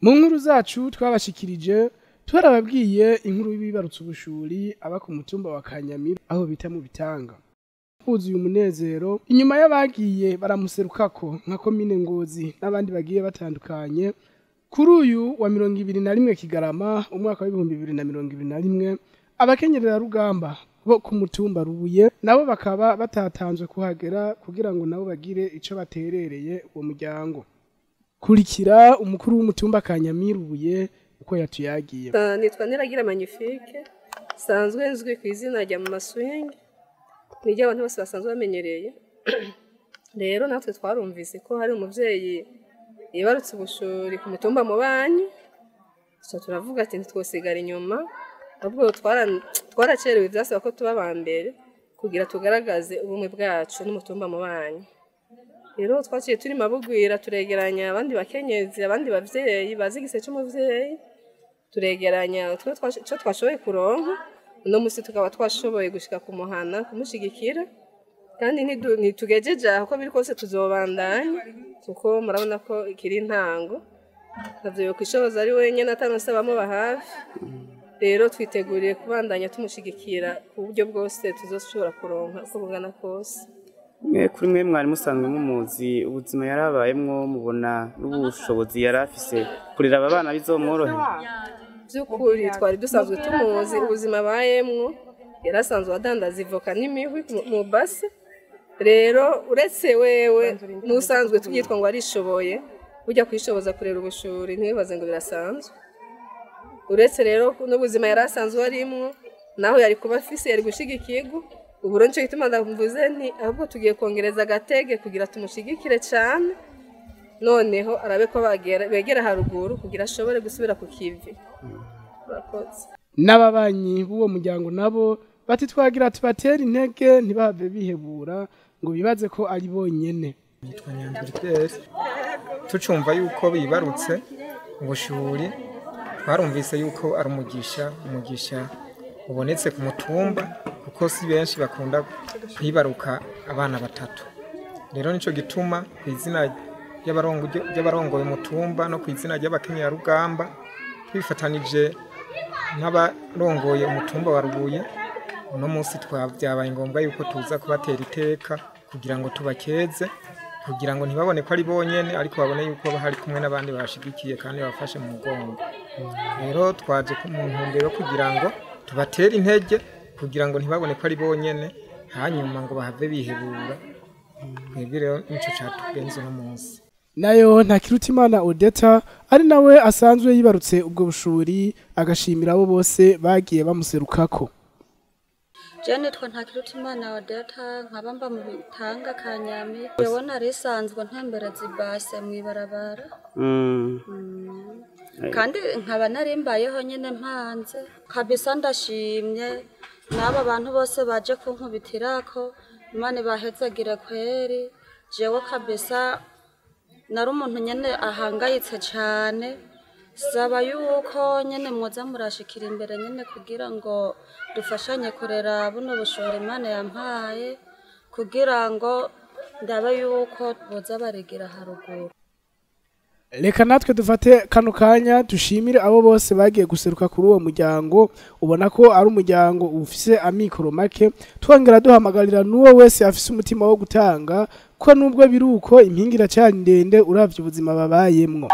Mu nkuru zacu twabashikirije twarababwiye inkuru y'ibibarutse ubushuri aba ku mutumba wa Kanyamira aho bita mu Bitanga. Huzuye umunezero inyuma y'abagiye baramuserukako nka komine Ngozi n'abandi bagiye batandukanye. Kuri uyu wa 21 Kigarama umwaka wa 2021 abakenyerera rugamba bo ku mutumba Rubuye nabo bakaba batatanzwe kuhagera kugira ngo nabo bagire ico baterereye uwo muryango. Kurikira umukuru w'umutumba Kanyamira Rubuye uko yatuyagiye. Nitwa Niragira Magnifique, sanzwe nzwi ku izina rya Mama Swing. Nijye abantu bose basanzwe bamenyereye. Rero natwe twarumvise ko hari umuvyeyi yibarutse ubushuri ku mutumba mu banyi. So turavuga ati ntitwosigara inyuma. Ahubwo twaracerewe vyasaba ko tuba bambere kugira tugaragaze ubumwe bwacu n'umutumba mu banyi. Rero twaciye turi mabugwira turegeranya abandi bakenyezi abandi bavyeyi bazi igise cy'umuvyeyi turegeranya cyo twashoboye kuronka no musi tukaba twashoboye gushika ku muhana kumushigikira kandi ntitugejeje aho biri kose tuzobandanya kuko murabona ko ikiri intango navyo kwishoboza ari wenyene atanosabamo bahafi. Rero twiteguriye kubandanya tumushigikira ku buryo bwose tuzoshobora kuronka uko bungana kose. Kuri mwe mwari musanzwe mumuzi ubuzima yarabayemwo mubona n'ubushobozi yarafise kurira aba bana bizomworohe. Byukuri twari dusanzwe tumuzi ubuzima bayemwo yarasanzwe adandaza ivoka n'imihwi mu base. Rero uretse wewe n'usanzwe tubyitwa ngo arishoboye ujya kwishoboza kurera ubushuri ntibibaze ngo birasanzwe. Uretse rero n'ubuzima yarasanzwe arimwo naho yari kuba afise yari gushigikirwa. Ubu roncho gituma ndamvuze nti ahubwo tugiye kongereza agatege kugira tumushigikire cyane noneho arabe ko begera haruguru kugira ashobore gusubira ku kivi. N'ababanyi b'uwo muryango nabo bati twagira tubatera intege ntibave bihebura ngo bibaze ko ari bonyene. Nitwa Nyandwi tucumva yuko bibarutse ubushuri twarumvise yuko ari umugisha ubonetse ku mutumba kuko si benshi bakunda kwibaruka abana batatu. Rero nico gituma ku izina y'abarongoye umutumba no ku izina ry'abakenyera rugamba twifatanije n'abarongoye umutumba wa Rubuye uno munsi twavyabaye ngombwa yuko tuza kubatera iteka kugira ngo tubakeze kugira ngo ntibabone ko ari bonyene ariko babone yuko bahari kumwe n'abandi bashigikiye kandi bafashe mu mugongo. Rero twaje ku ntumbero kugira ngo tubatera intege kugira ngo ntibabone ko ari bonyene hanyuma ngo bahave bihebura. Twebwe rero nico cyatugenze no munsi. Nayo Ntakirutimana Odeta ari nawe asanzwe yibarutse ubwo bushuri agashimira abo bose bagiye bamuserukako. Jane twa Ntakirutimana Odeta nkabamba mu Bitanga Kanyamira yabona risanzwe ntembera zibase mwibarabara. Kandi nkaba narimbayeho nyene mpanze kabisa ndashimye n'aba bantu bose baje kunkubitirako Imana bahezagire kweri jewe kabisa nari umuntu nyene ahangayitse cyane saba yuko nyene mwoza murashikira imbere nyene kugira ngo dufashanye kurera buno bushore Imana yampaye kugira ngo ndabe yuko boza baregera haruguru. Reka natwe dufate kano kanya dushimire abo bose bagiye guseruka kuri uwo muryango ubona ko ari umuryango ufise amikoro make twongera duhamagarira n'uwo wese afise umutima wo gutanga ko nubwo biruko impingira cyane ndende uravye ubuzima babayemwo.